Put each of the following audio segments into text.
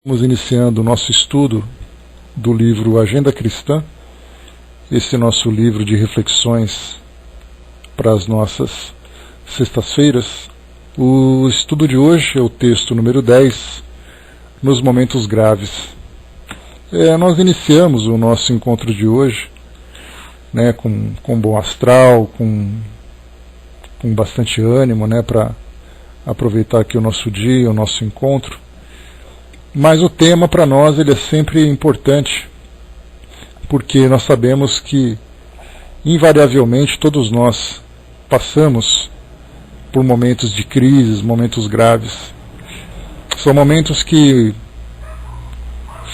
Estamos iniciando o nosso estudo do livro Agenda Cristã, esse nosso livro de reflexões para as nossas sextas-feiras. O estudo de hoje é o texto número 10, nos momentos graves. Nós iniciamos o nosso encontro de hoje com bom astral, com bastante ânimo, para aproveitar aqui o nosso dia, o nosso encontro. Mas o tema para nós ele é sempre importante, porque nós sabemos que invariavelmente todos nós passamos por momentos de crises, momentos graves. São momentos que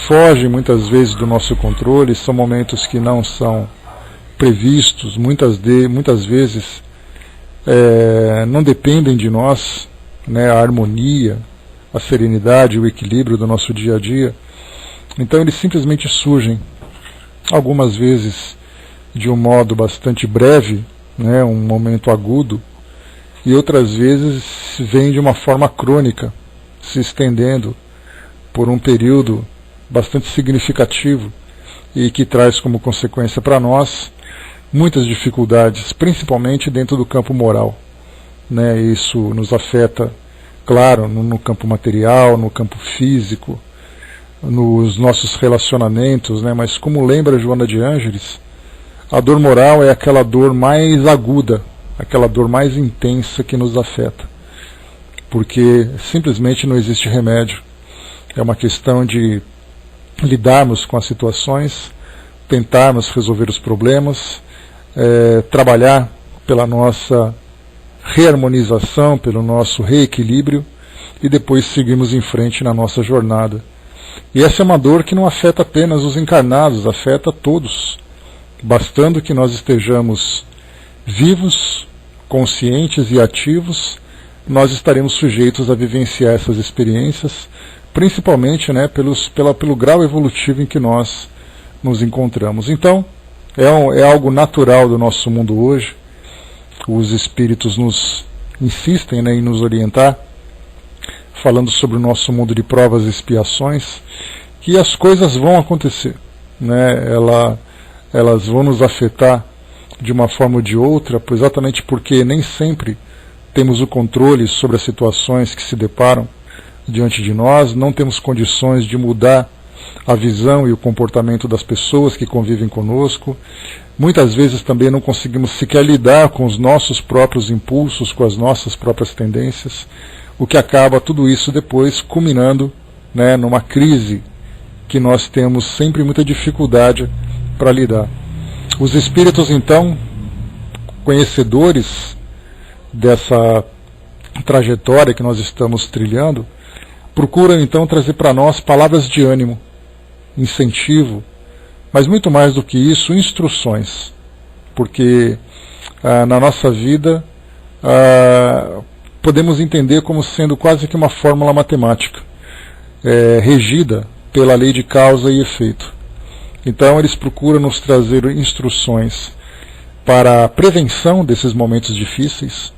fogem muitas vezes do nosso controle, são momentos que não são previstos, muitas vezes não dependem de nós, a harmonia, a serenidade, o equilíbrio do nosso dia a dia. Então eles simplesmente surgem, algumas vezes de um modo bastante breve, um momento agudo, e outras vezes vêm de uma forma crônica, se estendendo por um período bastante significativo e que traz como consequência para nós muitas dificuldades, principalmente dentro do campo moral. Isso nos afeta, claro, no campo material, no campo físico, nos nossos relacionamentos, mas como lembra Joana de Ângeles, a dor moral é aquela dor mais aguda, aquela dor mais intensa que nos afeta, porque simplesmente não existe remédio. É uma questão de lidarmos com as situações, tentarmos resolver os problemas, trabalhar pela nossa reharmonização, pelo nosso reequilíbrio, e depois seguimos em frente na nossa jornada. E essa é uma dor que não afeta apenas os encarnados, afeta todos, bastando que nós estejamos vivos, conscientes e ativos, nós estaremos sujeitos a vivenciar essas experiências, principalmente pelo grau evolutivo em que nós nos encontramos. Então, é algo natural do nosso mundo hoje. Os espíritos nos insistem em nos orientar, falando sobre o nosso mundo de provas e expiações, que as coisas vão acontecer, elas vão nos afetar de uma forma ou de outra, exatamente porque nem sempre temos o controle sobre as situações que se deparam diante de nós, não temos condições de mudar a visão e o comportamento das pessoas que convivem conosco. Muitas vezes também não conseguimos sequer lidar com os nossos próprios impulsos, com as nossas próprias tendências, o que acaba tudo isso depois culminando numa crise que nós temos sempre muita dificuldade para lidar. Os espíritos, então, conhecedores dessa trajetória que nós estamos trilhando, procuram então trazer para nós palavras de ânimo, incentivo, mas muito mais do que isso, instruções, porque na nossa vida podemos entender como sendo quase que uma fórmula matemática, regida pela lei de causa e efeito. Então eles procuram nos trazer instruções para a prevenção desses momentos difíceis,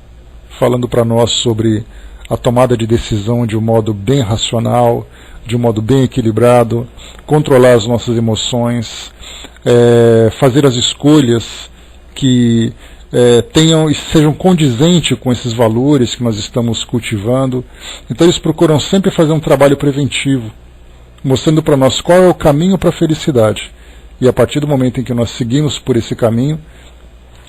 falando para nós sobre a tomada de decisão de um modo bem racional, de um modo bem equilibrado, controlar as nossas emoções, fazer as escolhas que tenham e sejam condizentes com esses valores que nós estamos cultivando. Então eles procuram sempre fazer um trabalho preventivo, mostrando para nós qual é o caminho para a felicidade. E a partir do momento em que nós seguimos por esse caminho,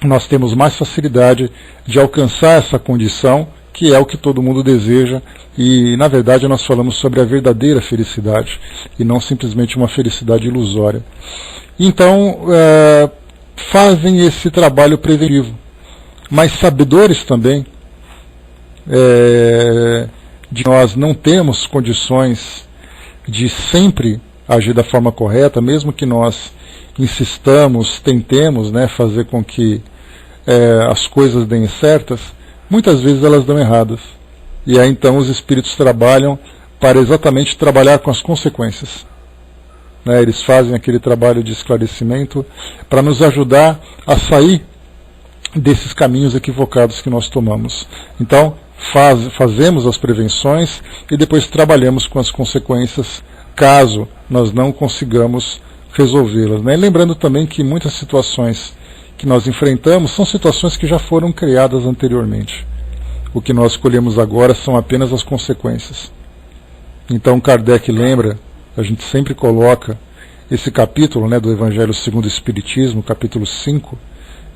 nós temos mais facilidade de alcançar essa condição, que é o que todo mundo deseja, e na verdade nós falamos sobre a verdadeira felicidade, e não simplesmente uma felicidade ilusória. Então, fazem esse trabalho preventivo, mas sabedores também de que nós não temos condições de sempre agir da forma correta, mesmo que nós insistamos, tentemos fazer com que as coisas deem certas, muitas vezes elas dão erradas. E aí então os espíritos trabalham para exatamente trabalhar com as consequências. Eles fazem aquele trabalho de esclarecimento para nos ajudar a sair desses caminhos equivocados que nós tomamos. Então, fazemos as prevenções e depois trabalhamos com as consequências caso nós não consigamos resolvê-las, né? E lembrando também que muitas situações que nós enfrentamos são situações que já foram criadas anteriormente. O que nós escolhemos agora são apenas as consequências. Então Kardec lembra, a gente sempre coloca esse capítulo, né, do Evangelho segundo o Espiritismo, capítulo 5,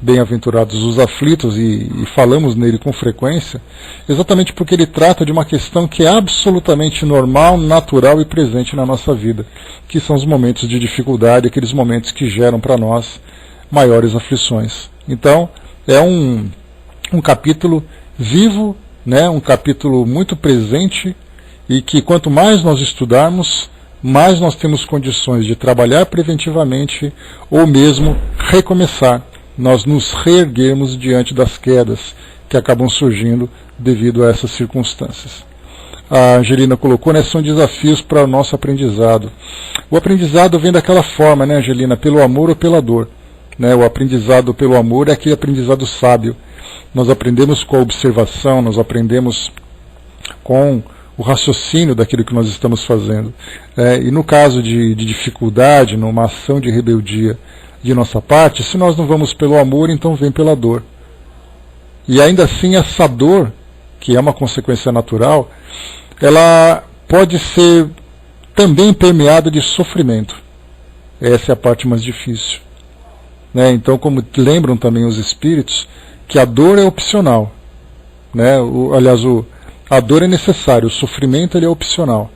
Bem-aventurados os aflitos, e falamos nele com frequência, exatamente porque ele trata de uma questão que é absolutamente normal, natural e presente na nossa vida, que são os momentos de dificuldade, aqueles momentos que geram para nós maiores aflições. Então, é um capítulo vivo, né, um capítulo muito presente, e que quanto mais nós estudarmos, mais nós temos condições de trabalhar preventivamente ou mesmo recomeçar, nós nos reerguermos diante das quedas que acabam surgindo devido a essas circunstâncias. A Angelina colocou, né, são desafios para o nosso aprendizado. O aprendizado vem daquela forma, né, Angelina, pelo amor ou pela dor. Né, o aprendizado pelo amor é aquele aprendizado sábio. Nós aprendemos com a observação, nós aprendemos com o raciocínio daquilo que nós estamos fazendo. E no caso de dificuldade, numa ação de rebeldia de nossa parte, se nós não vamos pelo amor, então vem pela dor. E ainda assim essa dor, que é uma consequência natural, ela pode ser também permeada de sofrimento. Essa é a parte mais difícil. Né? Então, como lembram também os espíritos, que a dor é opcional. Né? A dor é necessária, o sofrimento ele é opcional.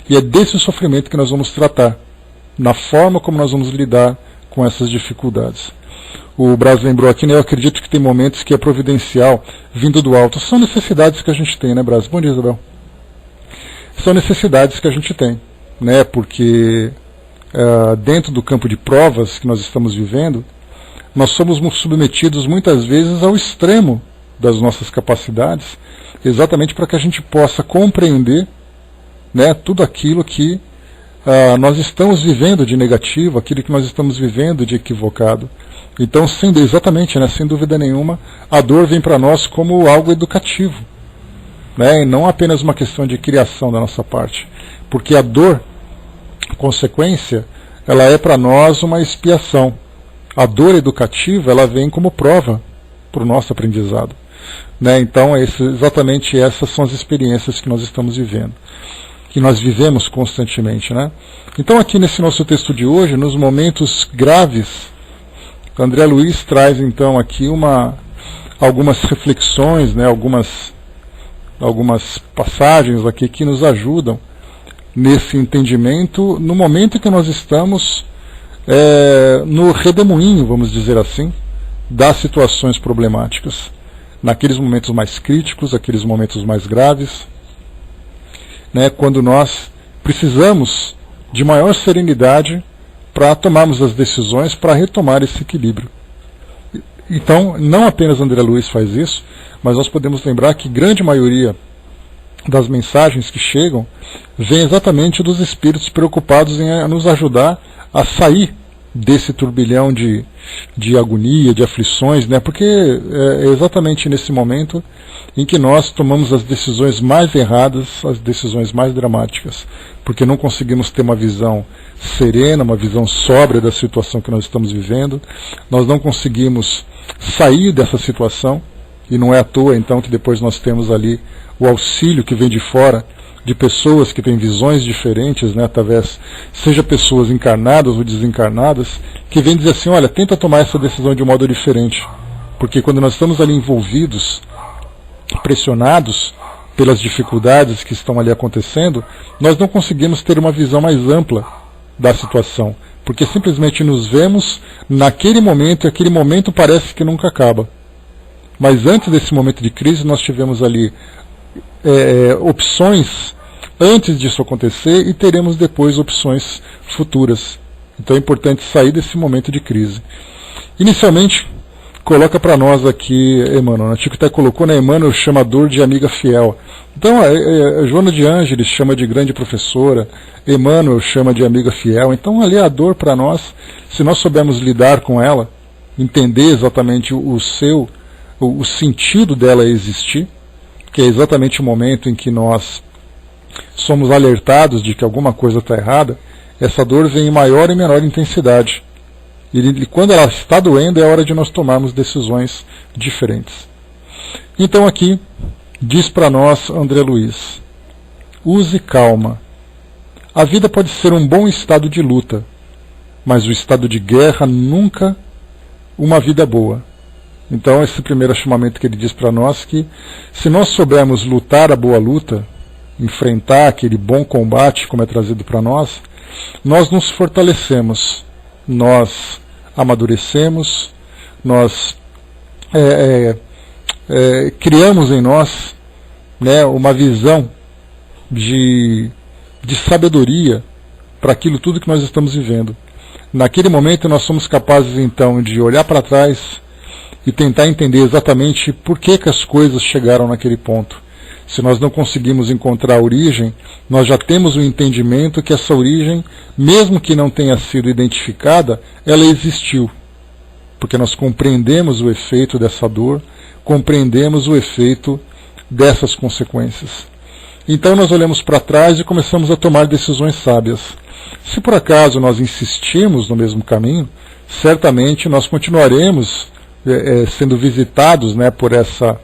E é desse sofrimento que nós vamos tratar, na forma como nós vamos lidar com essas dificuldades. O Braz lembrou aqui, né, eu acredito que tem momentos que é providencial, vindo do alto. São necessidades que a gente tem, né, Braz? Bom dia, Isabel. São necessidades que a gente tem, né, porque dentro do campo de provas que nós estamos vivendo, nós somos submetidos muitas vezes ao extremo das nossas capacidades, exatamente para que a gente possa compreender, né, tudo aquilo que nós estamos vivendo de negativo, aquilo que nós estamos vivendo de equivocado. Então, exatamente, né, sem dúvida nenhuma, a dor vem para nós como algo educativo, né, e não apenas uma questão de criação da nossa parte. Porque a dor, consequência, ela é para nós uma expiação. A dor educativa, ela vem como prova para o nosso aprendizado. Né, então, exatamente essas são as experiências que nós estamos vivendo, que nós vivemos constantemente, né? Então aqui nesse nosso texto de hoje, nos momentos graves, André Luiz traz então aqui algumas reflexões, né, algumas passagens aqui que nos ajudam nesse entendimento, no momento em que nós estamos no redemoinho, vamos dizer assim, das situações problemáticas, naqueles momentos mais críticos, aqueles momentos mais graves, né, quando nós precisamos de maior serenidade para tomarmos as decisões, para retomar esse equilíbrio. Então, não apenas André Luiz faz isso, mas nós podemos lembrar que grande maioria das mensagens que chegam vem exatamente dos espíritos preocupados em nos ajudar a sair desse turbilhão de agonia, de aflições, né? Porque é exatamente nesse momento em que nós tomamos as decisões mais erradas, as decisões mais dramáticas, porque não conseguimos ter uma visão serena, uma visão sóbria da situação que nós estamos vivendo, nós não conseguimos sair dessa situação, e não é à toa então que depois nós temos ali o auxílio que vem de fora, de pessoas que têm visões diferentes, né, através, seja pessoas encarnadas ou desencarnadas, que vêm dizer assim, olha, tenta tomar essa decisão de um modo diferente, porque quando nós estamos ali envolvidos, pressionados pelas dificuldades que estão ali acontecendo, nós não conseguimos ter uma visão mais ampla da situação, porque simplesmente nos vemos naquele momento, e aquele momento parece que nunca acaba. Mas antes desse momento de crise, nós tivemos ali opções antes disso acontecer e teremos depois opções futuras. Então é importante sair desse momento de crise. Inicialmente, coloca para nós aqui Emmanuel. O Chico até colocou, né, Emmanuel chama a dor de amiga fiel. Então a Joana de Ângeles chama de grande professora, Emmanuel chama de amiga fiel. Então ali a dor para nós, se nós soubermos lidar com ela, entender exatamente o sentido dela existir, que é exatamente o momento em que nós somos alertados de que alguma coisa está errada, essa dor vem em maior e menor intensidade. E quando ela está doendo, é hora de nós tomarmos decisões diferentes. Então aqui, diz para nós André Luiz, use calma. A vida pode ser um bom estado de luta, mas o estado de guerra nunca uma vida boa. Então esse primeiro chamamento que ele diz para nós, que se nós soubermos lutar a boa luta, enfrentar aquele bom combate como é trazido para nós, nós nos fortalecemos, nós amadurecemos, nós criamos em nós, né, uma visão de sabedoria para aquilo tudo que nós estamos vivendo. Naquele momento nós somos capazes então de olhar para trás e tentar entender exatamente por que as coisas chegaram naquele ponto. Se nós não conseguimos encontrar a origem, nós já temos o entendimento que essa origem, mesmo que não tenha sido identificada, ela existiu. Porque nós compreendemos o efeito dessa dor, compreendemos o efeito dessas consequências. Então nós olhamos para trás e começamos a tomar decisões sábias. Se por acaso nós insistirmos no mesmo caminho, certamente nós continuaremos sendo visitados, né, por essa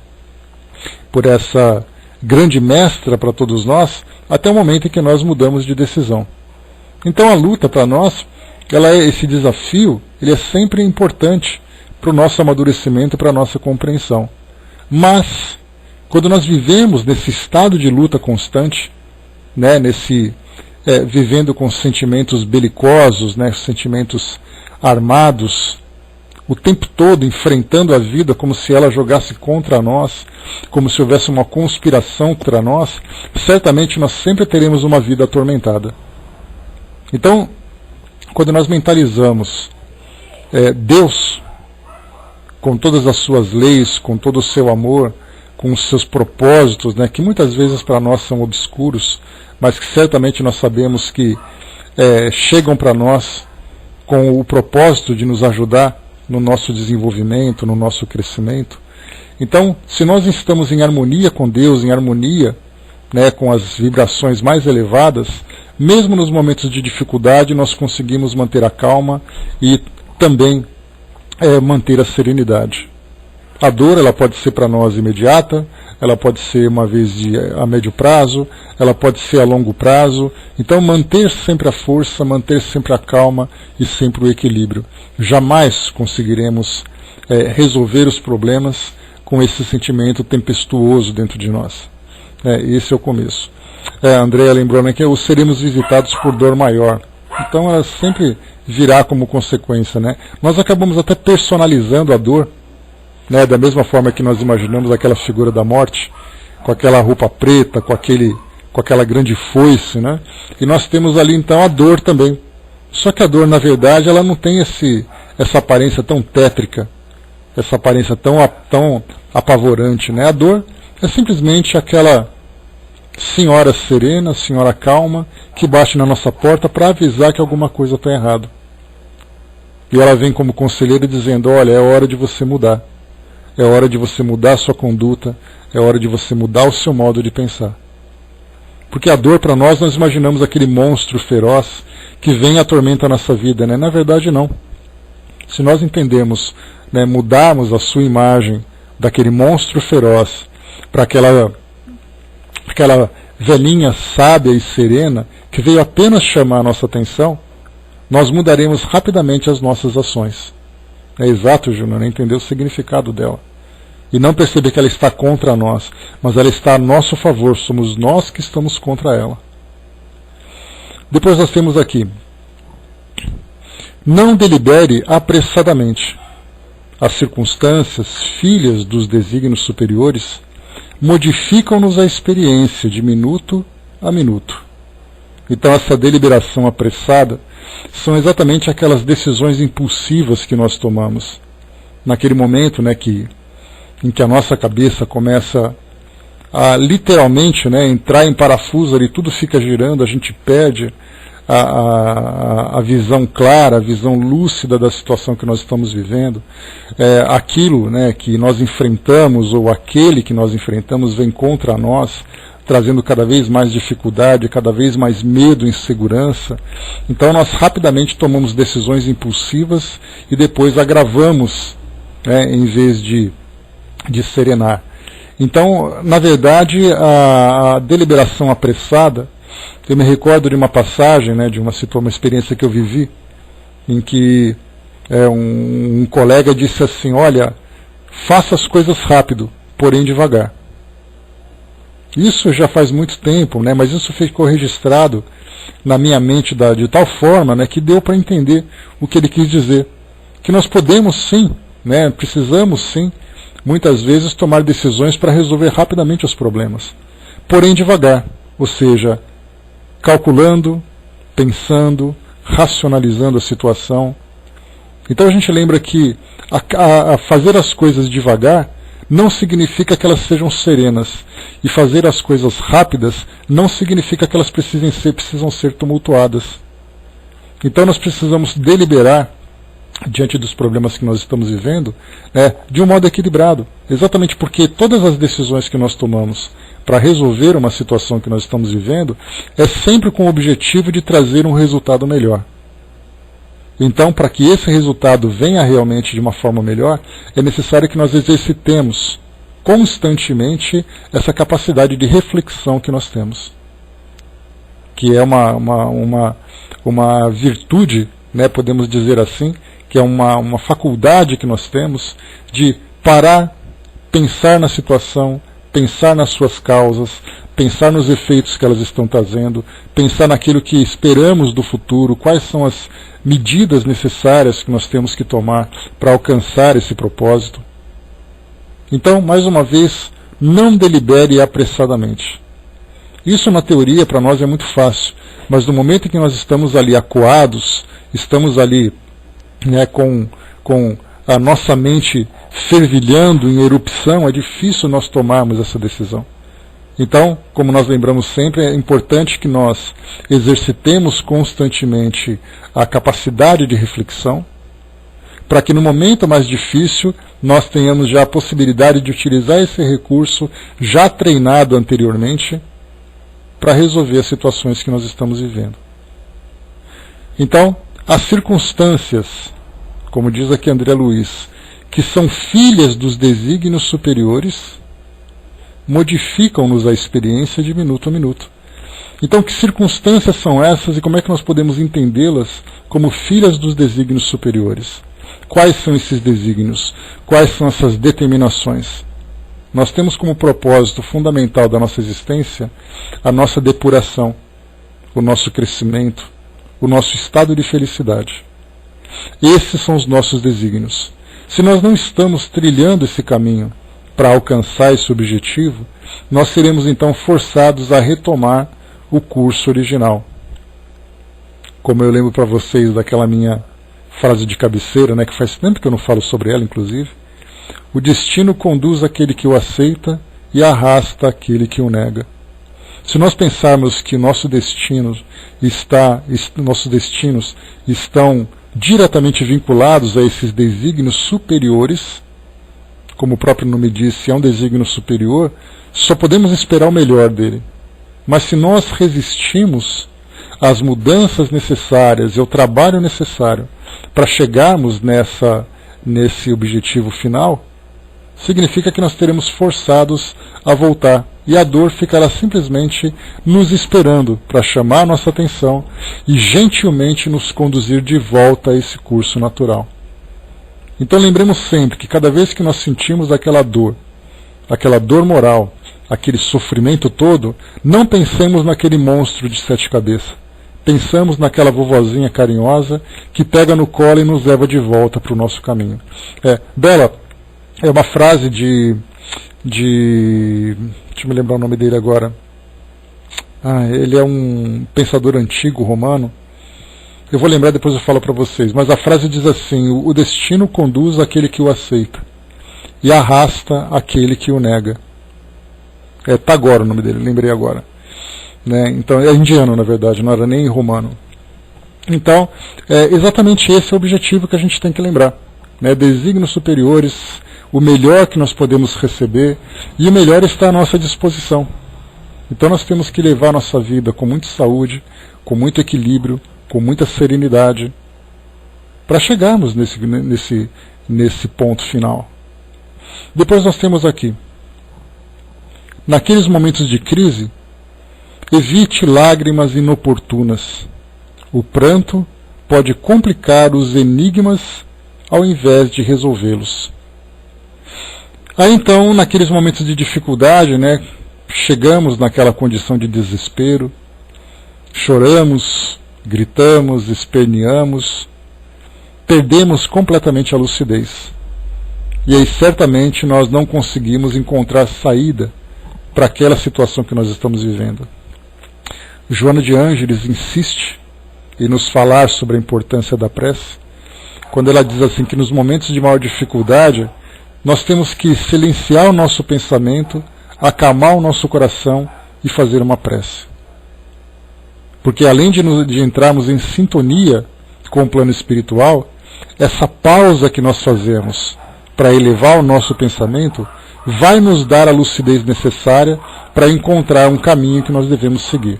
grande mestra para todos nós, até o momento em que nós mudamos de decisão. Então a luta para nós, esse desafio, ele é sempre importante para o nosso amadurecimento, para a nossa compreensão. Mas, quando nós vivemos nesse estado de luta constante, né, vivendo com sentimentos belicosos, né, sentimentos armados, o tempo todo enfrentando a vida como se ela jogasse contra nós, como se houvesse uma conspiração contra nós, certamente nós sempre teremos uma vida atormentada. Então, quando nós mentalizamos Deus, com todas as suas leis, com todo o seu amor, com os seus propósitos, né, que muitas vezes para nós são obscuros, mas que certamente nós sabemos que chegam para nós com o propósito de nos ajudar no nosso desenvolvimento, no nosso crescimento. Então, se nós estamos em harmonia com Deus, em harmonia, né, com as vibrações mais elevadas, mesmo nos momentos de dificuldade, nós conseguimos manter a calma e também manter a serenidade. A dor, ela pode ser para nós imediata, ela pode ser uma vez a médio prazo, ela pode ser a longo prazo. Então manter sempre a força, manter sempre a calma e sempre o equilíbrio. Jamais conseguiremos resolver os problemas com esse sentimento tempestuoso dentro de nós. Esse é o começo. Andréa lembrou que seremos visitados por dor maior. Então ela sempre virá como consequência, né? Nós acabamos até personalizando a dor, né, da mesma forma que nós imaginamos aquela figura da morte, com aquela roupa preta, com aquela grande foice, né? E nós temos ali então a dor também. Só que a dor, na verdade, ela não tem essa aparência tão tétrica, essa aparência tão apavorante, né? A dor é simplesmente aquela senhora serena, senhora calma, que bate na nossa porta para avisar que alguma coisa está errada. E ela vem como conselheira dizendo, olha, é hora de você mudar. É hora de você mudar a sua conduta, é hora de você mudar o seu modo de pensar. Porque a dor para nós imaginamos aquele monstro feroz que vem e atormenta a nossa vida, né? Na verdade não. Se nós entendemos, né, mudarmos a sua imagem daquele monstro feroz para aquela velhinha sábia e serena que veio apenas chamar a nossa atenção, nós mudaremos rapidamente as nossas ações. É exato, Júnior, entender o significado dela. E não perceber que ela está contra nós, mas ela está a nosso favor, somos nós que estamos contra ela. Depois nós temos aqui, não delibere apressadamente. As circunstâncias, filhas dos desígnios superiores, modificam-nos a experiência de minuto a minuto. Então essa deliberação apressada são exatamente aquelas decisões impulsivas que nós tomamos. Naquele momento, né, em que a nossa cabeça começa a literalmente, né, entrar em parafuso ali, tudo fica girando, a gente perde a visão clara, a visão lúcida da situação que nós estamos vivendo. Aquilo, né, que nós enfrentamos, ou aquele que nós enfrentamos, vem contra nós, trazendo cada vez mais dificuldade, cada vez mais medo, insegurança. Então nós rapidamente tomamos decisões impulsivas e depois agravamos, em vez de serenar. Então, na verdade, a deliberação apressada, eu me recordo de uma passagem, de uma experiência que eu vivi, em que um colega disse assim: olha, faça as coisas rápido, porém devagar. Isso já faz muito tempo, mas isso ficou registrado na minha mente de tal forma, que deu para entender o que ele quis dizer. Que nós podemos sim, precisamos sim, muitas vezes tomar decisões para resolver rapidamente os problemas, porém devagar, ou seja, calculando, pensando, racionalizando a situação. Então a gente lembra que a fazer as coisas devagar não significa que elas sejam serenas, e fazer as coisas rápidas não significa que elas precisam ser tumultuadas. Então nós precisamos deliberar diante dos problemas que nós estamos vivendo, de um modo equilibrado, exatamente porque todas as decisões que nós tomamos para resolver uma situação que nós estamos vivendo é sempre com o objetivo de trazer um resultado melhor. Então, para que esse resultado venha realmente de uma forma melhor, é necessário que nós exercitemos constantemente essa capacidade de reflexão que nós temos, que é uma virtude, podemos dizer assim, que é uma faculdade que nós temos de parar, pensar na situação, pensar nas suas causas, pensar nos efeitos que elas estão trazendo, pensar naquilo que esperamos do futuro, quais são as medidas necessárias que nós temos que tomar para alcançar esse propósito. Então, mais uma vez, não delibere apressadamente. Isso na teoria para nós é muito fácil, mas no momento em que nós estamos ali acuados, estamos ali com a nossa mente fervilhando em erupção, é difícil nós tomarmos essa decisão. Então, como nós lembramos sempre, é importante que nós exercitemos constantemente a capacidade de reflexão, para que no momento mais difícil nós tenhamos já a possibilidade de utilizar esse recurso já treinado anteriormente para resolver as situações que nós estamos vivendo. Então, as circunstâncias, como diz aqui André Luiz, que são filhas dos desígnios superiores, modificam-nos a experiência de minuto a minuto. Então, que circunstâncias são essas e como é que nós podemos entendê-las como filhas dos desígnios superiores? Quais são esses desígnios? Quais são essas determinações? Nós temos como propósito fundamental da nossa existência a nossa depuração, o nosso crescimento, o nosso estado de felicidade. Esses são os nossos desígnios. Se nós não estamos trilhando esse caminho para alcançar esse objetivo, nós seremos então forçados a retomar o curso original. Como eu lembro para vocês daquela minha frase de cabeceira, que faz tempo que eu não falo sobre ela, inclusive, o destino conduz aquele que o aceita e arrasta aquele que o nega. Se nós pensarmos que nossos destinos estão diretamente vinculados a esses desígnios superiores, como o próprio nome diz, se é um desígnio superior, só podemos esperar o melhor dele. Mas se nós resistimos às mudanças necessárias e ao trabalho necessário para chegarmos nesse objetivo final, significa que nós teremos forçados a voltar, e a dor ficará simplesmente nos esperando para chamar nossa atenção e gentilmente nos conduzir de volta a esse curso natural. Então lembremos sempre que cada vez que nós sentimos aquela dor moral, aquele sofrimento todo, não pensemos naquele monstro de 7 cabeças. Pensamos naquela vovozinha carinhosa que pega no colo e nos leva de volta para o nosso caminho. Bela, é uma frase deixa eu me lembrar o nome dele agora. Ele é um pensador antigo romano. Eu vou lembrar, depois eu falo para vocês. Mas a frase diz assim: o destino conduz aquele que o aceita e arrasta aquele que o nega. É Tagore o nome dele, lembrei agora. Então, é indiano, na verdade, não era nem romano. Então, exatamente esse é o objetivo que a gente tem que lembrar. Desígnios superiores, o melhor que nós podemos receber, e o melhor está à nossa disposição. Então nós temos que levar a nossa vida com muita saúde, com muito equilíbrio, com muita serenidade, para chegarmos nesse ponto final. Depois nós temos aqui, naqueles momentos de crise, evite lágrimas inoportunas. O pranto pode complicar os enigmas ao invés de resolvê-los. Aí então, naqueles momentos de dificuldade, chegamos naquela condição de desespero, choramos, gritamos, esperneamos, perdemos completamente a lucidez. E aí certamente nós não conseguimos encontrar saída para aquela situação que nós estamos vivendo. Joana de Ângeles insiste em nos falar sobre a importância da prece, quando ela diz assim que nos momentos de maior dificuldade, nós temos que silenciar o nosso pensamento, acalmar o nosso coração e fazer uma prece. Porque além de entrarmos em sintonia com o plano espiritual, essa pausa que nós fazemos para elevar o nosso pensamento vai nos dar a lucidez necessária para encontrar um caminho que nós devemos seguir.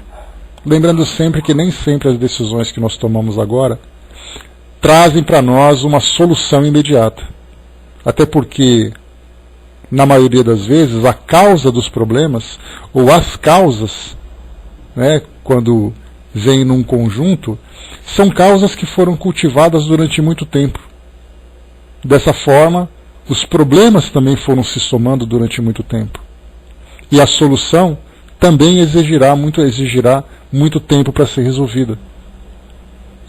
Lembrando sempre que nem sempre as decisões que nós tomamos agora trazem para nós uma solução imediata. Até porque, na maioria das vezes, a causa dos problemas, ou as causas, quando vêm num conjunto, são causas que foram cultivadas durante muito tempo. Dessa forma, os problemas também foram se somando durante muito tempo. E a solução também exigirá muito tempo para ser resolvida.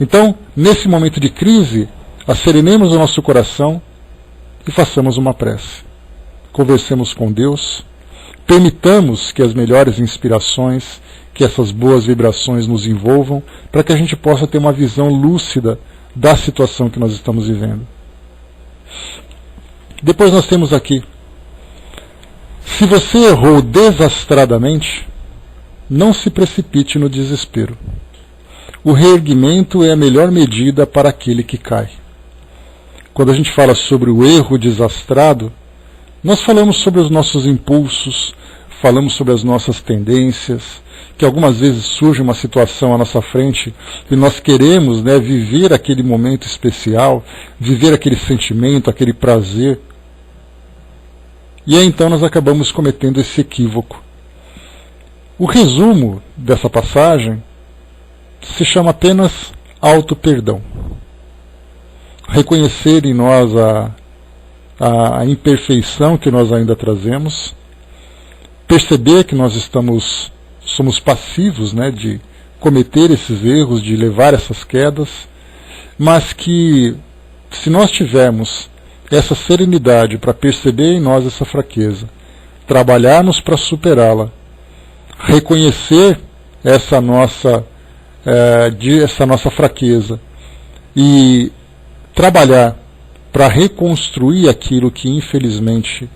Então, nesse momento de crise, asserenemos o nosso coração e façamos uma prece. Conversemos com Deus, permitamos que as melhores inspirações, que essas boas vibrações nos envolvam, para que a gente possa ter uma visão lúcida da situação que nós estamos vivendo. Depois nós temos aqui, se você errou desastradamente, não se precipite no desespero. O reerguimento é a melhor medida para aquele que cai. Quando a gente fala sobre o erro desastrado, nós falamos sobre os nossos impulsos, falamos sobre as nossas tendências, que algumas vezes surge uma situação à nossa frente e nós queremos viver aquele momento especial, viver aquele sentimento, aquele prazer. E aí então nós acabamos cometendo esse equívoco. O resumo dessa passagem se chama apenas auto-perdão. Reconhecer em nós a imperfeição que nós ainda trazemos, perceber que nós somos passivos de cometer esses erros, de levar essas quedas, mas que se nós tivermos essa serenidade para perceber em nós essa fraqueza, trabalharmos para superá-la, reconhecer essa nossa fraqueza e trabalhar para reconstruir aquilo que infelizmente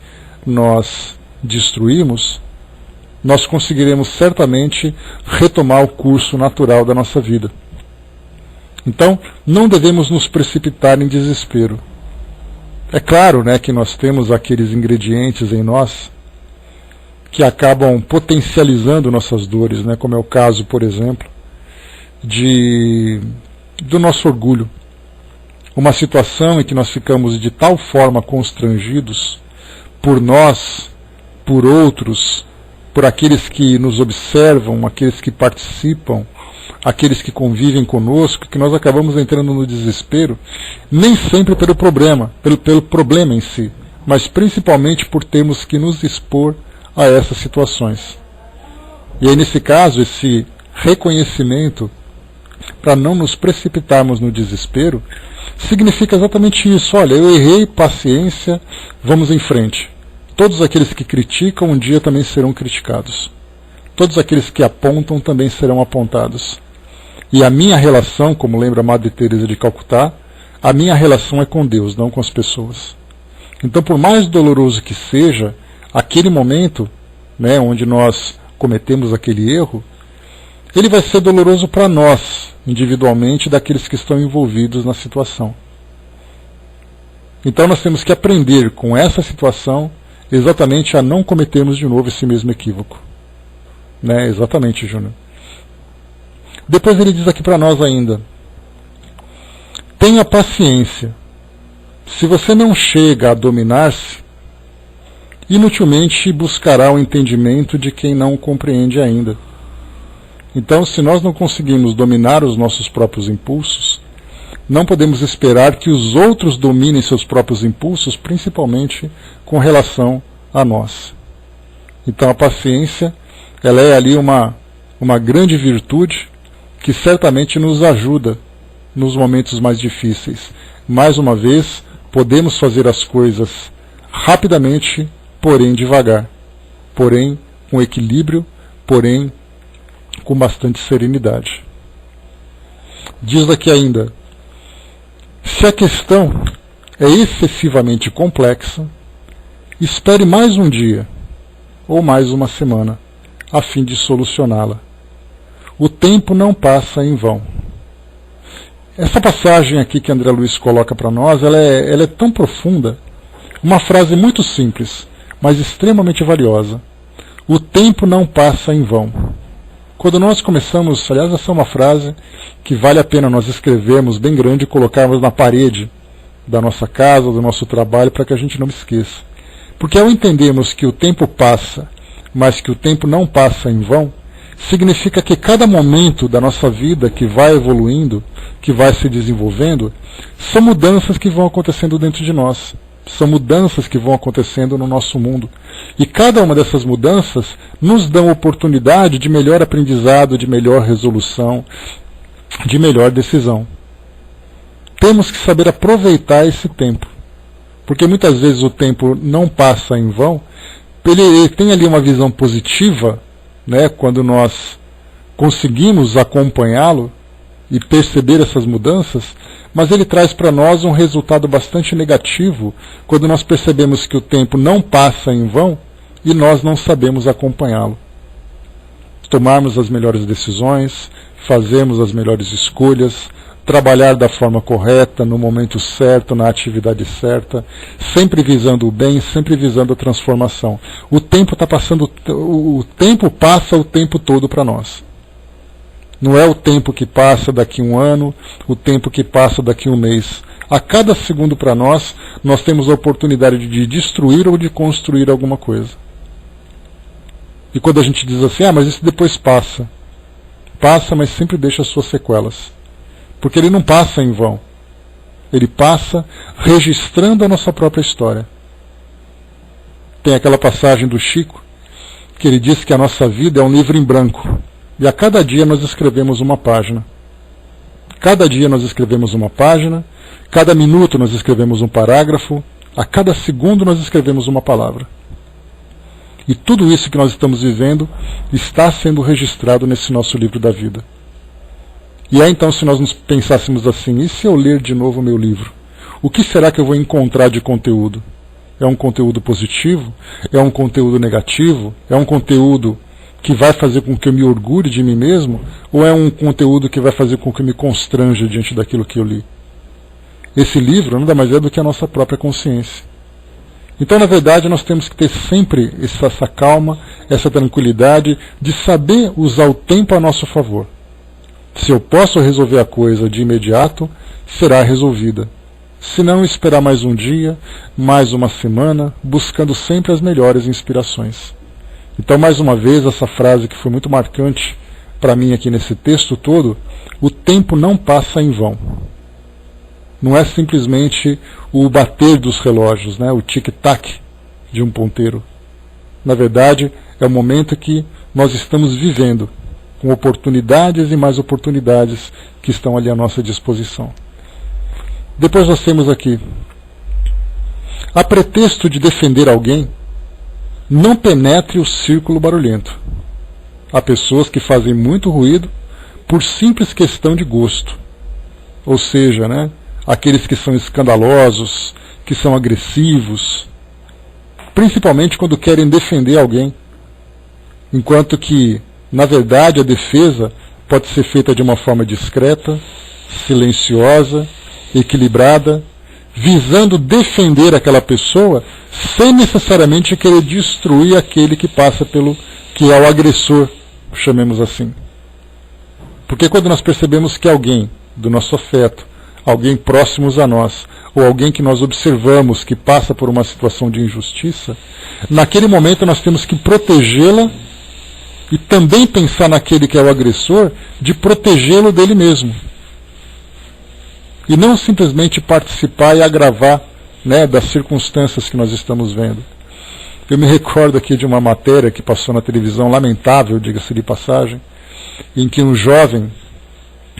nós destruímos, nós conseguiremos certamente retomar o curso natural da nossa vida. Então, não devemos nos precipitar em desespero. É claro que nós temos aqueles ingredientes em nós que acabam potencializando nossas dores, como é o caso, por exemplo, do nosso orgulho. Uma situação em que nós ficamos de tal forma constrangidos por nós, por outros, por aqueles que nos observam, aqueles que participam, aqueles que convivem conosco, que nós acabamos entrando no desespero, nem sempre pelo problema em si, mas principalmente por termos que nos expor a essas situações. E aí, nesse caso, esse reconhecimento, para não nos precipitarmos no desespero, significa exatamente isso. Olha, eu errei, paciência, vamos em frente. Todos aqueles que criticam um dia também serão criticados. Todos aqueles que apontam também serão apontados. E a minha relação, como lembra a Madre Teresa de Calcutá, a minha relação é com Deus, não com as pessoas. Então, por mais doloroso que seja, aquele momento onde nós cometemos aquele erro, ele vai ser doloroso para nós, individualmente, daqueles que estão envolvidos na situação. Então nós temos que aprender com essa situação exatamente a não cometermos de novo esse mesmo equívoco. Né? Exatamente, Júnior. Depois ele diz aqui para nós ainda: tenha paciência. Se você não chega a dominar-se, inutilmente buscará o entendimento de quem não o compreende ainda. Então, se nós não conseguimos dominar os nossos próprios impulsos, não podemos esperar que os outros dominem seus próprios impulsos, principalmente com relação a nós. Então a paciência, ela é ali uma grande virtude que certamente nos ajuda nos momentos mais difíceis. Mais uma vez, podemos fazer as coisas rapidamente, porém devagar, porém com equilíbrio, porém com bastante serenidade. Diz aqui ainda: se a questão é excessivamente complexa, espere mais um dia ou mais uma semana a fim de solucioná-la. O tempo não passa em vão. Essa passagem aqui que André Luiz coloca para nós, ela é tão profunda, uma frase muito simples, mas extremamente valiosa. O tempo não passa em vão. Quando nós começamos, aliás, essa é uma frase que vale a pena nós escrevermos bem grande e colocarmos na parede da nossa casa, do nosso trabalho, para que a gente não esqueça. Porque ao entendermos que o tempo passa, mas que o tempo não passa em vão, significa que cada momento da nossa vida que vai evoluindo, que vai se desenvolvendo, são mudanças que vão acontecendo dentro de nós. São mudanças que vão acontecendo no nosso mundo. E cada uma dessas mudanças nos dão oportunidade de melhor aprendizado, de melhor resolução, de melhor decisão. Temos que saber aproveitar esse tempo. Porque muitas vezes o tempo não passa em vão. Ele tem ali uma visão positiva, né, quando nós conseguimos acompanhá-lo e perceber essas mudanças, mas ele traz para nós um resultado bastante negativo quando nós percebemos que o tempo não passa em vão e nós não sabemos acompanhá-lo. Tomarmos as melhores decisões, fazermos as melhores escolhas, trabalhar da forma correta, no momento certo, na atividade certa, sempre visando o bem, sempre visando a transformação. O tempo está passando, o tempo passa o tempo todo para nós. Não é o tempo que passa daqui um ano, o tempo que passa daqui um mês. A cada segundo para nós, nós temos a oportunidade de destruir ou de construir alguma coisa. E quando a gente diz assim, mas isso depois passa. Passa, mas sempre deixa as suas sequelas. Porque ele não passa em vão. Ele passa registrando a nossa própria história. Tem aquela passagem do Chico, que ele diz que a nossa vida é um livro em branco. E a cada dia nós escrevemos uma página. Cada dia nós escrevemos uma página, cada minuto nós escrevemos um parágrafo, a cada segundo nós escrevemos uma palavra. E tudo isso que nós estamos vivendo está sendo registrado nesse nosso livro da vida. E aí então, se nós nos pensássemos assim, e se eu ler de novo o meu livro? O que será que eu vou encontrar de conteúdo? É um conteúdo positivo? É um conteúdo negativo? É um conteúdo que vai fazer com que eu me orgulhe de mim mesmo? Ou é um conteúdo que vai fazer com que eu me constranja diante daquilo que eu li? Esse livro nada mais é do que a nossa própria consciência. Então, na verdade, nós temos que ter sempre essa calma, essa tranquilidade de saber usar o tempo a nosso favor. Se eu posso resolver a coisa de imediato, será resolvida. Se não, esperar mais um dia, mais uma semana, buscando sempre as melhores inspirações. Então, mais uma vez, essa frase que foi muito marcante para mim aqui nesse texto todo: o tempo não passa em vão. Não é simplesmente o bater dos relógios, né, o tic-tac de um ponteiro. Na verdade, é o momento que nós estamos vivendo, com oportunidades e mais oportunidades que estão ali à nossa disposição. Depois nós temos aqui: a pretexto de defender alguém, não penetre o círculo barulhento. Há pessoas que fazem muito ruído por simples questão de gosto. Ou seja, né, aqueles que são escandalosos, que são agressivos, principalmente quando querem defender alguém. Enquanto que, na verdade, a defesa pode ser feita de uma forma discreta, silenciosa, equilibrada, visando defender aquela pessoa sem necessariamente querer destruir aquele que passa que é o agressor, chamemos assim. Porque quando nós percebemos que alguém do nosso afeto, alguém próximos a nós, ou alguém que nós observamos que passa por uma situação de injustiça, naquele momento nós temos que protegê-la e também pensar naquele que é o agressor, de protegê-lo dele mesmo. E não simplesmente participar e agravar, né, das circunstâncias que nós estamos vendo. Eu me recordo aqui de uma matéria que passou na televisão, lamentável, diga-se de passagem, em que um jovem,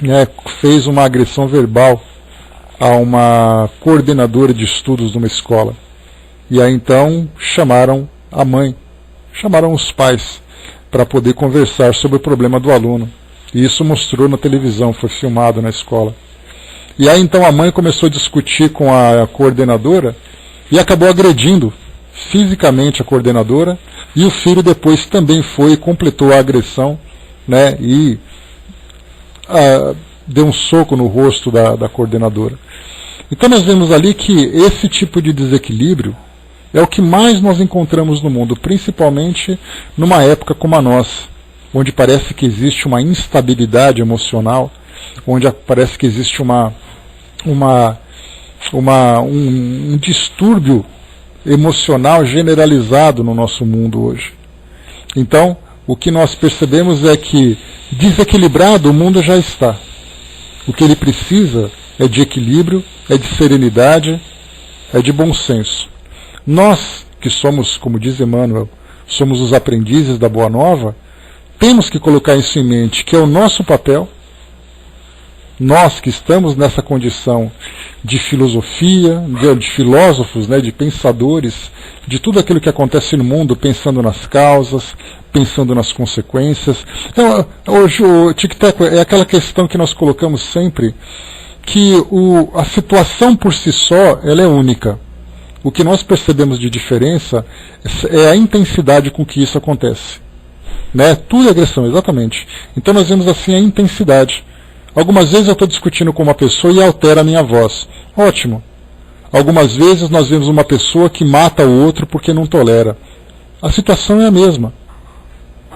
né, fez uma agressão verbal a uma coordenadora de estudos de uma escola. E aí então chamaram a mãe, chamaram os pais para poder conversar sobre o problema do aluno. E isso mostrou na televisão, foi filmado na escola. E aí então a mãe começou a discutir com a coordenadora e acabou agredindo fisicamente a coordenadora, e o filho depois também foi e completou a agressão, né, e deu um soco no rosto da coordenadora. Então nós vemos ali que esse tipo de desequilíbrio é o que mais nós encontramos no mundo, principalmente numa época como a nossa, onde parece que existe uma instabilidade emocional, onde parece que existe um distúrbio emocional generalizado no nosso mundo hoje. Então, o que nós percebemos é que desequilibrado o mundo já está. O que ele precisa é de equilíbrio, é de serenidade, é de bom senso. Nós, que somos, como diz Emmanuel, somos os aprendizes da Boa Nova, temos que colocar isso em mente, que é o nosso papel. Nós que estamos nessa condição de filosofia, de filósofos, né, de pensadores, de tudo aquilo que acontece no mundo, pensando nas causas, pensando nas consequências. Então, hoje o tic-tac é aquela questão que nós colocamos sempre, que a situação por si só ela é única. O que nós percebemos de diferença é a intensidade com que isso acontece. Né? Tudo é agressão, exatamente. Então nós vemos assim a intensidade. Algumas vezes eu estou discutindo com uma pessoa e altera a minha voz. Ótimo. Algumas vezes nós vemos uma pessoa que mata o outro porque não tolera. A situação é a mesma.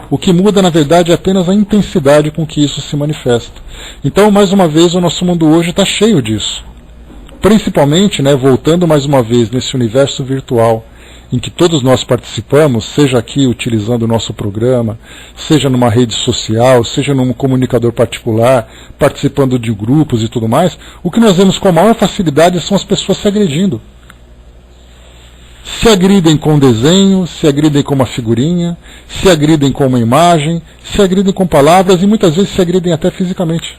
O que muda, na verdade, é apenas a intensidade com que isso se manifesta. Então, mais uma vez, o nosso mundo hoje está cheio disso. Principalmente, né, voltando mais uma vez nesse universo virtual, em que todos nós participamos, seja aqui utilizando o nosso programa, seja numa rede social, seja num comunicador particular, participando de grupos e tudo mais, o que nós vemos com a maior facilidade são as pessoas se agredindo. Se agridem com desenho, se agridem com uma figurinha, se agridem com uma imagem, se agridem com palavras e muitas vezes se agridem até fisicamente.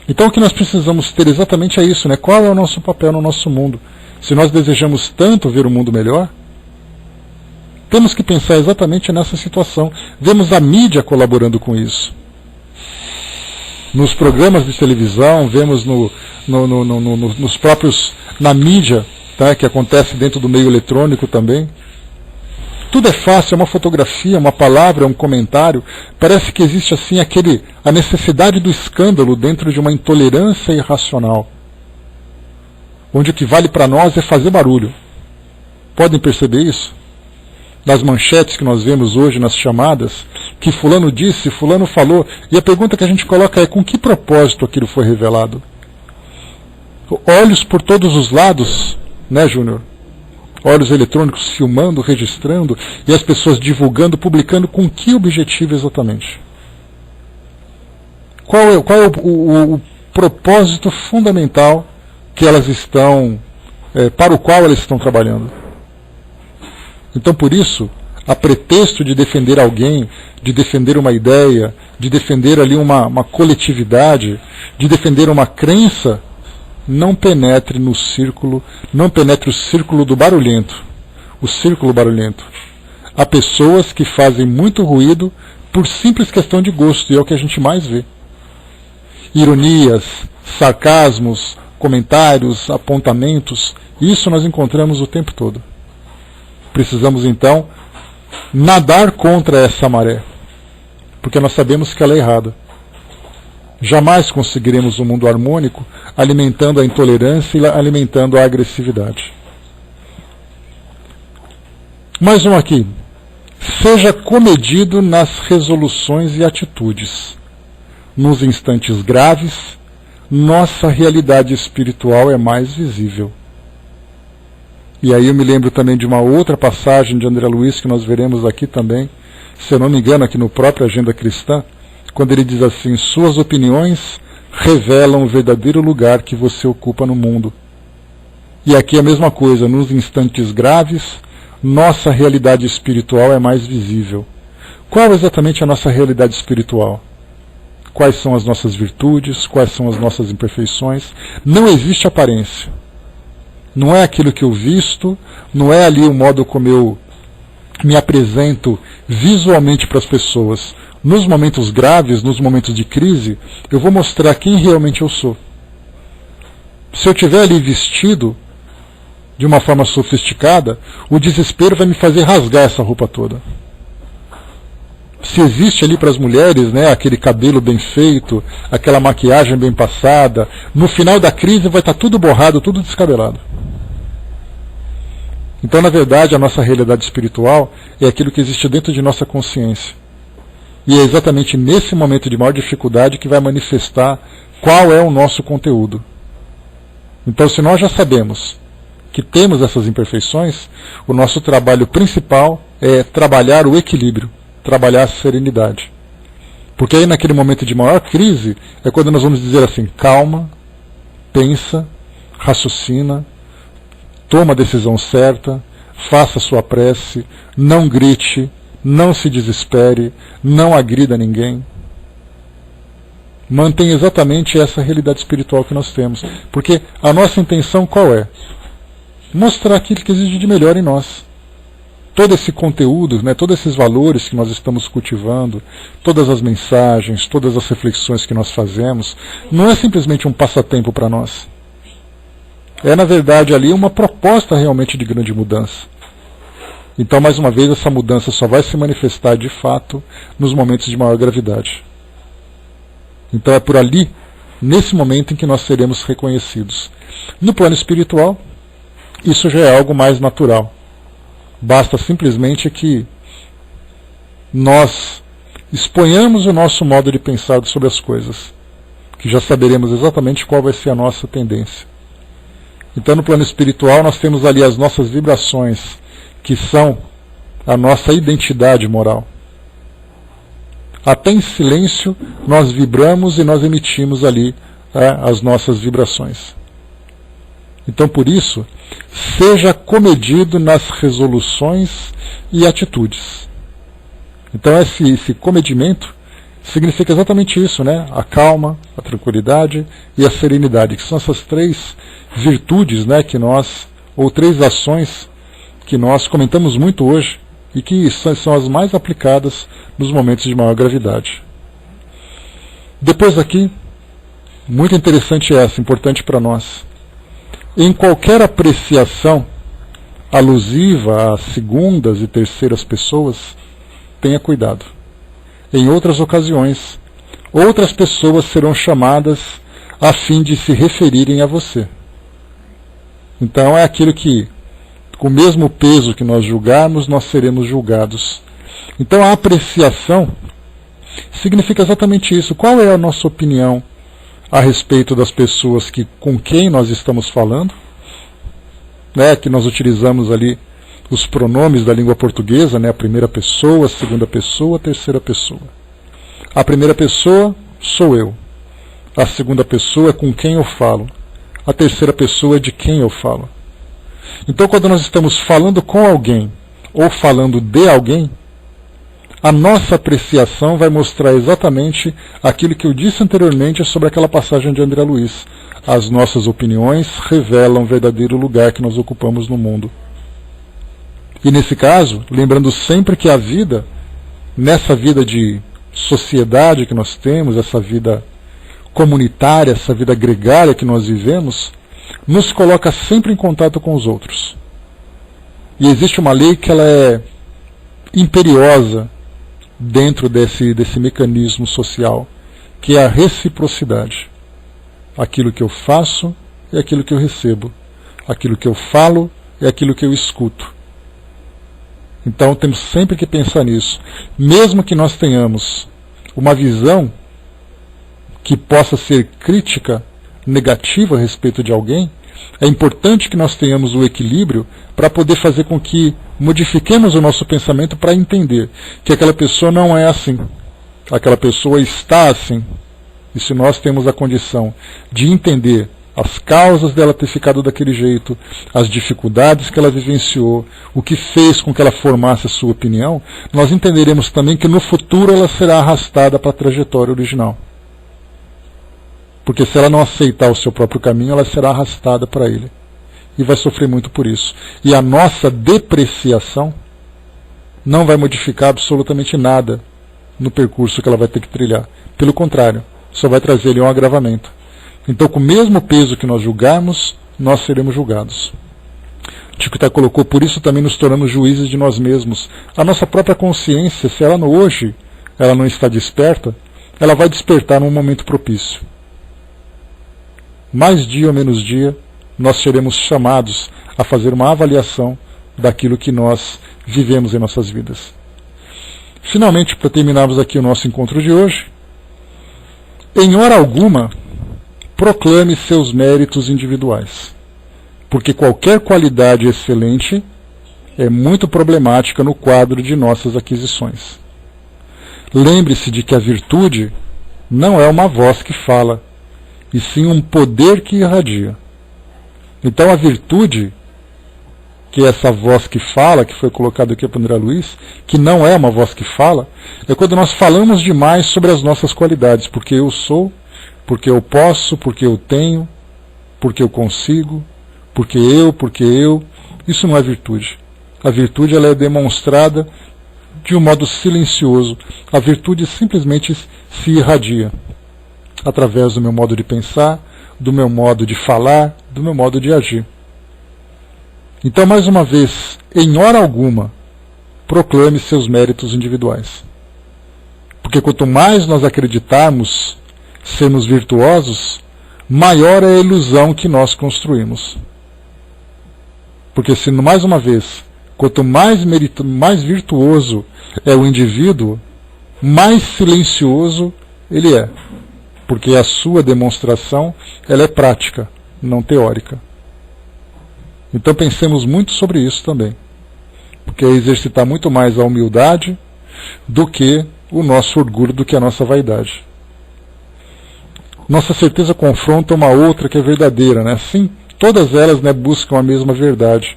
Então o que nós precisamos ter exatamente é isso, né? Qual é o nosso papel no nosso mundo? Se nós desejamos tanto ver o mundo melhor, temos que pensar exatamente nessa situação. Vemos a mídia colaborando com isso. Nos programas de televisão, vemos nos próprios, na mídia, tá, que acontece dentro do meio eletrônico também. Tudo é fácil, é uma fotografia, uma palavra, um comentário. Parece que existe assim a necessidade do escândalo dentro de uma intolerância irracional, onde o que vale para nós é fazer barulho. Podem perceber isso? Das manchetes que nós vemos hoje nas chamadas, que fulano disse, fulano falou, e a pergunta que a gente coloca é: com que propósito aquilo foi revelado? Olhos por todos os lados, né, Júnior? Olhos eletrônicos filmando, registrando, e as pessoas divulgando, publicando, com que objetivo exatamente? Qual é o propósito fundamental que elas estão, para o qual elas estão trabalhando? Então, por isso, a pretexto de defender alguém, de defender uma ideia, de defender ali uma coletividade, de defender uma crença, não penetre no círculo, não penetre o círculo do barulhento, o círculo barulhento. Há pessoas que fazem muito ruído por simples questão de gosto, e é o que a gente mais vê. Ironias, sarcasmos, comentários, apontamentos, isso nós encontramos o tempo todo. Precisamos então nadar contra essa maré, porque nós sabemos que ela é errada. Jamais conseguiremos um mundo harmônico alimentando a intolerância e alimentando a agressividade. Mais um aqui. Seja comedido nas resoluções e atitudes. Nos instantes graves, nossa realidade espiritual é mais visível. E aí eu me lembro também de uma outra passagem de André Luiz, que nós veremos aqui também, se eu não me engano, aqui no próprio Agenda Cristã, quando ele diz assim: suas opiniões revelam o verdadeiro lugar que você ocupa no mundo. E aqui é a mesma coisa, nos instantes graves, nossa realidade espiritual é mais visível. Qual é exatamente a nossa realidade espiritual? Quais são as nossas virtudes? Quais são as nossas imperfeições? Não existe aparência. Não é aquilo que eu visto, não é ali o modo como eu me apresento visualmente para as pessoas. Nos momentos graves, nos momentos de crise, eu vou mostrar quem realmente eu sou. Se eu estiver ali vestido de uma forma sofisticada, o desespero vai me fazer rasgar essa roupa toda. Se existe ali para as mulheres, né, aquele cabelo bem feito, aquela maquiagem bem passada, no final da crise vai estar tudo borrado, tudo descabelado. Então, na verdade, a nossa realidade espiritual é aquilo que existe dentro de nossa consciência. E é exatamente nesse momento de maior dificuldade que vai manifestar qual é o nosso conteúdo. Então, se nós já sabemos que temos essas imperfeições, o nosso trabalho principal é trabalhar o equilíbrio, trabalhar a serenidade. Porque aí naquele momento de maior crise é quando nós vamos dizer assim: calma, pensa, raciocina, toma a decisão certa, faça a sua prece, não grite, não se desespere, não agrida ninguém. Mantenha exatamente essa realidade espiritual que nós temos. Porque a nossa intenção qual é? Mostrar aquilo que existe de melhor em nós. Todo esse conteúdo, né, todos esses valores que nós estamos cultivando, todas as mensagens, todas as reflexões que nós fazemos, não é simplesmente um passatempo para nós. É, na verdade, ali uma proposta realmente de grande mudança. Então, mais uma vez, essa mudança só vai se manifestar de fato nos momentos de maior gravidade. Então é por ali, nesse momento, em que nós seremos reconhecidos. No plano espiritual, isso já é algo mais natural. Basta simplesmente que nós exponhamos o nosso modo de pensar sobre as coisas, que já saberemos exatamente qual vai ser a nossa tendência. Então, no plano espiritual, nós temos ali as nossas vibrações, que são a nossa identidade moral. Até em silêncio, nós vibramos e nós emitimos ali as nossas vibrações. Então, por isso, seja comedido nas resoluções e atitudes. Então, esse comedimento significa exatamente isso, né? A calma, a tranquilidade e a serenidade, que são essas três virtudes, né, que nós, ou três ações que nós comentamos muito hoje e que são as mais aplicadas nos momentos de maior gravidade. Depois aqui, muito interessante essa, importante para nós. Em qualquer apreciação alusiva a segundas e terceiras pessoas, tenha cuidado. Em outras ocasiões, outras pessoas serão chamadas a fim de se referirem a você. Então é aquilo que, com o mesmo peso que nós julgarmos, nós seremos julgados. Então a apreciação significa exatamente isso. Qual é a nossa opinião a respeito das pessoas com quem nós estamos falando? Né, que nós utilizamos ali os pronomes da língua portuguesa, né, a primeira pessoa, a segunda pessoa, a terceira pessoa. A primeira pessoa sou eu. A segunda pessoa é com quem eu falo. A terceira pessoa é de quem eu falo. Então, quando nós estamos falando com alguém ou falando de alguém, a nossa apreciação vai mostrar exatamente aquilo que eu disse anteriormente sobre aquela passagem de André Luiz. As nossas opiniões revelam o verdadeiro lugar que nós ocupamos no mundo. E nesse caso, lembrando sempre que a vida, nessa vida de sociedade que nós temos, essa vida comunitária, essa vida gregária que nós vivemos, nos coloca sempre em contato com os outros. E existe uma lei que ela é imperiosa dentro desse mecanismo social, que é a reciprocidade. Aquilo que eu faço é aquilo que eu recebo. Aquilo que eu falo é aquilo que eu escuto. Então temos sempre que pensar nisso. Mesmo que nós tenhamos uma visão que possa ser crítica, negativa a respeito de alguém, é importante que nós tenhamos o equilíbrio para poder fazer com que modifiquemos o nosso pensamento para entender que aquela pessoa não é assim. Aquela pessoa está assim. E se nós temos a condição de entender as causas dela ter ficado daquele jeito, as dificuldades que ela vivenciou, o que fez com que ela formasse a sua opinião, nós entenderemos também que no futuro ela será arrastada para a trajetória original. Porque se ela não aceitar o seu próprio caminho, ela será arrastada para ele. E vai sofrer muito por isso. E a nossa depreciação não vai modificar absolutamente nada no percurso que ela vai ter que trilhar. Pelo contrário, só vai trazer-lhe um agravamento. Então, com o mesmo peso que nós julgarmos, nós seremos julgados. Tico-Tá colocou, por isso também nos tornamos juízes de nós mesmos. A nossa própria consciência, se ela hoje ela não está desperta, ela vai despertar num momento propício. Mais dia ou menos dia, nós seremos chamados a fazer uma avaliação daquilo que nós vivemos em nossas vidas. Finalmente, para terminarmos aqui o nosso encontro de hoje, em hora alguma, proclame seus méritos individuais, porque qualquer qualidade excelente é muito problemática no quadro de nossas aquisições. Lembre-se de que a virtude não é uma voz que fala, e sim um poder que irradia. Então a virtude, que é essa voz que fala, que foi colocado aqui por André Luiz, que não é uma voz que fala, é quando nós falamos demais sobre as nossas qualidades, porque eu sou, porque eu posso, porque eu tenho, porque eu consigo, porque eu. Isso não é virtude. A virtude ela é demonstrada de um modo silencioso. A virtude simplesmente se irradia através do meu modo de pensar, do meu modo de falar, do meu modo de agir. Então, mais uma vez, em hora alguma, proclame seus méritos individuais. Porque quanto mais nós acreditarmos sermos virtuosos, maior é a ilusão que nós construímos. Porque se, mais uma vez, quanto mais virtuoso é o indivíduo, mais silencioso ele é. Porque a sua demonstração ela é prática, não teórica. Então pensemos muito sobre isso também. Porque é exercitar muito mais a humildade do que o nosso orgulho, do que a nossa vaidade. Nossa certeza confronta uma outra que é verdadeira, né? Sim, todas elas, né, buscam a mesma verdade.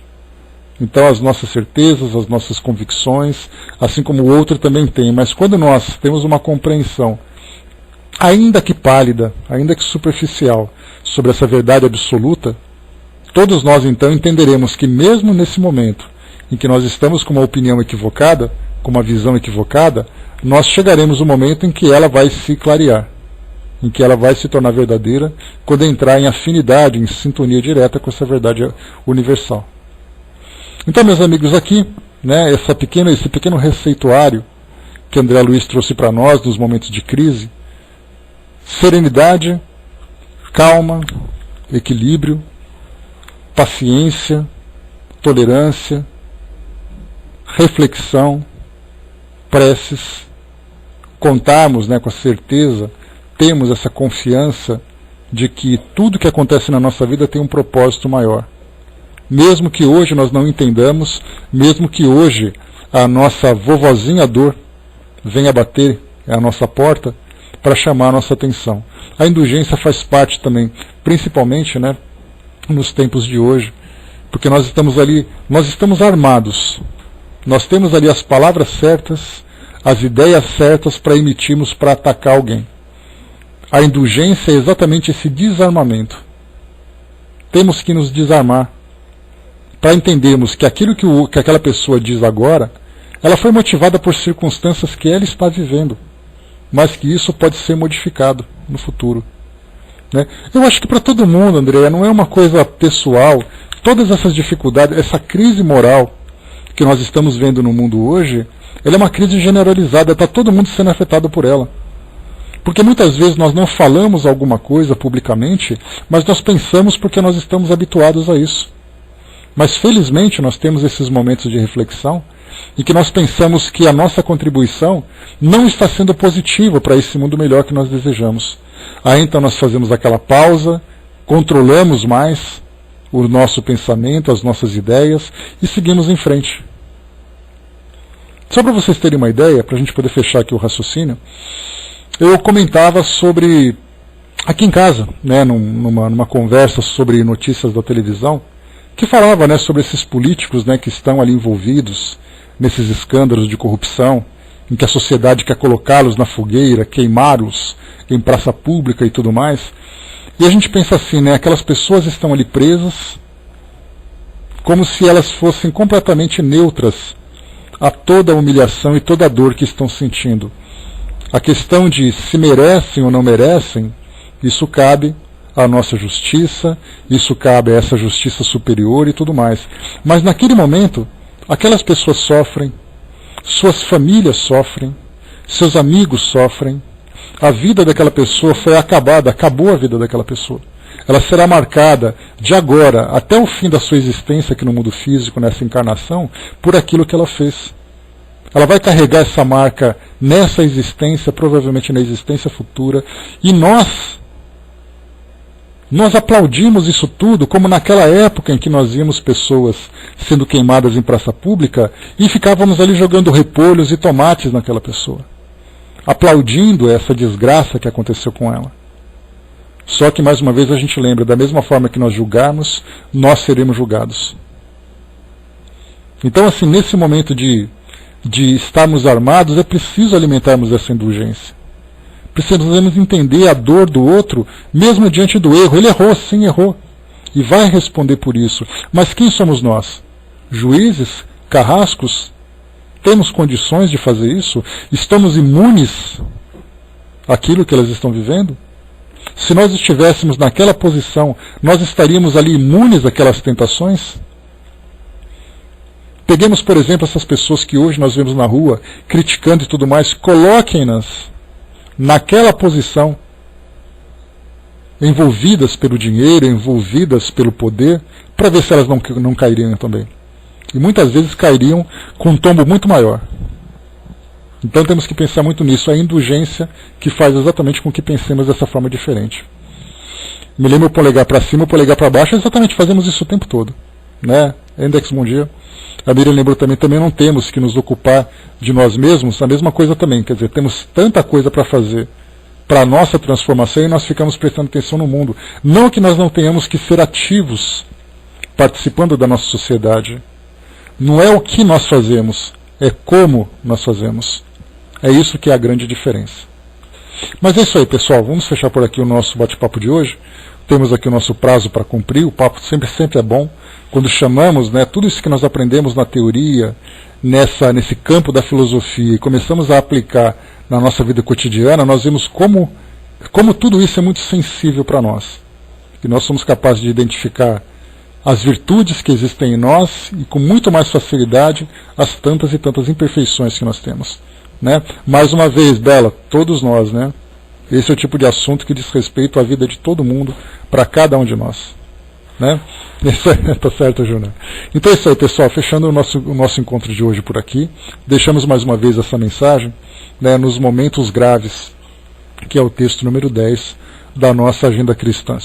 Então as nossas certezas, as nossas convicções, assim como o outro também tem. Mas quando nós temos uma compreensão, ainda que pálida, ainda que superficial, sobre essa verdade absoluta, todos nós então entenderemos que mesmo nesse momento em que nós estamos com uma opinião equivocada, com uma visão equivocada, nós chegaremos ao momento em que ela vai se clarear, em que ela vai se tornar verdadeira, quando entrar em afinidade, em sintonia direta com essa verdade universal. Então, meus amigos, aqui, né, esse pequeno receituário que André Luiz trouxe para nós nos momentos de crise: serenidade, calma, equilíbrio, paciência, tolerância, reflexão, preces, contarmos, né, com a certeza, temos essa confiança de que tudo que acontece na nossa vida tem um propósito maior. Mesmo que hoje nós não entendamos, mesmo que hoje a nossa vovozinha dor venha bater a nossa porta para chamar a nossa atenção. A indulgência faz parte também, principalmente, né, nos tempos de hoje, porque nós estamos armados. Nós temos ali as palavras certas, as ideias certas para emitirmos para atacar alguém. A indulgência é exatamente esse desarmamento. Temos que nos desarmar para entendermos que aquilo que aquela pessoa diz agora, ela foi motivada por circunstâncias que ela está vivendo, mas que isso pode ser modificado no futuro. Né? Eu acho que para todo mundo, André, não é uma coisa pessoal. Todas essas dificuldades, essa crise moral que nós estamos vendo no mundo hoje, ela é uma crise generalizada, está todo mundo sendo afetado por ela. Porque muitas vezes nós não falamos alguma coisa publicamente, mas nós pensamos porque nós estamos habituados a isso. Mas felizmente nós temos esses momentos de reflexão em que nós pensamos que a nossa contribuição não está sendo positiva para esse mundo melhor que nós desejamos. Aí então nós fazemos aquela pausa, controlamos mais o nosso pensamento, as nossas ideias e seguimos em frente. Só para vocês terem uma ideia, para a gente poder fechar aqui o raciocínio, eu comentava sobre, aqui em casa, né, numa conversa sobre notícias da televisão, que falava, né, sobre esses políticos, né, que estão ali envolvidos nesses escândalos de corrupção, em que a sociedade quer colocá-los na fogueira, queimá-los em praça pública e tudo mais. E a gente pensa assim, né, aquelas pessoas estão ali presas como se elas fossem completamente neutras a toda a humilhação e toda a dor que estão sentindo. A questão de se merecem ou não merecem, isso cabe à nossa justiça, isso cabe a essa justiça superior e tudo mais. Mas naquele momento, aquelas pessoas sofrem, suas famílias sofrem, seus amigos sofrem, a vida daquela pessoa foi acabada, acabou a vida daquela pessoa. Ela será marcada de agora até o fim da sua existência aqui no mundo físico, nessa encarnação, por aquilo que ela fez. Ela vai carregar essa marca nessa existência, provavelmente na existência futura, e nós aplaudimos isso tudo, como naquela época em que nós víamos pessoas sendo queimadas em praça pública e ficávamos ali jogando repolhos e tomates naquela pessoa, aplaudindo essa desgraça que aconteceu com ela. Só que, mais uma vez, a gente lembra, da mesma forma que nós julgarmos, nós seremos julgados. Então, assim, nesse momento de estarmos armados, é preciso alimentarmos essa indulgência. Precisamos entender a dor do outro, mesmo diante do erro. Ele errou, sim, errou. E vai responder por isso. Mas quem somos nós? Juízes? Carrascos? Temos condições de fazer isso? Estamos imunes àquilo que elas estão vivendo? Se nós estivéssemos naquela posição, nós estaríamos ali imunes àquelas tentações? Peguemos, por exemplo, essas pessoas que hoje nós vemos na rua, criticando e tudo mais, coloquem-nas naquela posição, envolvidas pelo dinheiro, envolvidas pelo poder, para ver se elas não cairiam também. E muitas vezes cairiam com um tombo muito maior. Então temos que pensar muito nisso, a indulgência que faz exatamente com que pensemos dessa forma diferente. Me lembro o polegar para cima, o polegar para baixo, exatamente fazemos isso o tempo todo. Né? Index, bom dia. A Miriam lembrou também não temos que nos ocupar de nós mesmos, a mesma coisa também, quer dizer, temos tanta coisa para fazer para a nossa transformação e nós ficamos prestando atenção no mundo. Não que nós não tenhamos que ser ativos, participando da nossa sociedade. Não é o que nós fazemos, é como nós fazemos. É isso que é a grande diferença. Mas é isso aí, pessoal. Vamos fechar por aqui o nosso bate-papo de hoje. Temos aqui o nosso prazo para cumprir. O papo sempre é bom. Quando chamamos, né, tudo isso que nós aprendemos na teoria, nesse campo da filosofia, e começamos a aplicar na nossa vida cotidiana, nós vemos como tudo isso é muito sensível para nós. E nós somos capazes de identificar as virtudes que existem em nós e com muito mais facilidade as tantas e tantas imperfeições que nós temos. Né? Mais uma vez, Bela, todos nós, né? Esse é o tipo de assunto que diz respeito à vida de todo mundo, para cada um de nós. Né? Isso aí, tá certo, Júnior. Então é isso aí, pessoal, fechando o nosso encontro de hoje por aqui, deixamos mais uma vez essa mensagem, né, nos momentos graves, que é o texto número 10 da nossa agenda cristã.